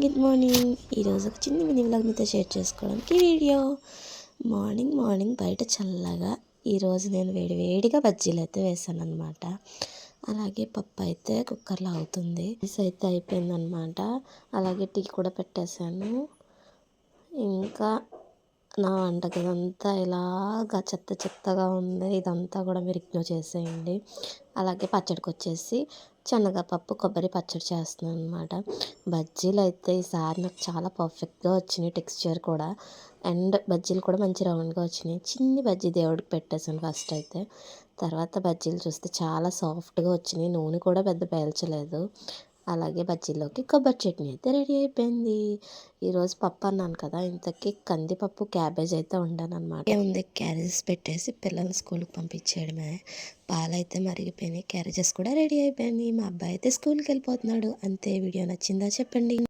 Good morning. ఈరోజు ఒక చిన్న మినీ వ్లాగ్ మీతో షేర్ చేసుకోవడానికి వీడియో. మార్నింగ్ బయట చల్లగా ఈరోజు నేను వేడిగా బజ్జీలు అయితే వేసాను అనమాట. అలాగే పప్పు అయితే కుక్కర్లో అవుతుంది. రైస్ అయితే అయిపోయిందనమాట. అలాగే టీ కూడా పెట్టేశాను. ఇంకా నా వంటగదంతా ఇలాగా చెత్తగా ఉంది. ఇదంతా కూడా మీరు ఇగ్నోర్ చేసేయండి. అలాగే పచ్చడికి వచ్చేసి శనగపప్పు కొబ్బరి పచ్చడి చేస్తున్నాను అనమాట. బజ్జీలు అయితే ఈసారి నాకు చాలా పర్ఫెక్ట్గా వచ్చినాయి, టెక్స్చర్ కూడా. అండ్ బజ్జీలు కూడా మంచి రౌండ్గా వచ్చినాయి. చిన్ని బజ్జీ దేవుడికి పెట్టేశాను ఫస్ట్ అయితే. తర్వాత బజ్జీలు చూస్తే చాలా సాఫ్ట్గా వచ్చినాయి. నూనె కూడా పెద్ద పేల్చలేదు. అలాగే బజ్జీలోకి కొబ్బరి చట్నీ అయితే రెడీ అయిపోయింది. ఈరోజు పప్పు అన్నాను కదా, ఇంతకీ కందిపప్పు క్యాబేజ్ అయితే వండాను అనమాట. ఏముంది, క్యారేజెస్ పెట్టేసి పిల్లల్ని స్కూల్కి పంపించేయడమే. పాలైతే మరిగిపోయినాయి, క్యారేజెస్ కూడా రెడీ అయిపోయినాయి. మా అబ్బాయి అయితే స్కూల్కి వెళ్ళిపోతున్నాడు. అంతే. వీడియో నచ్చిందా చెప్పండి.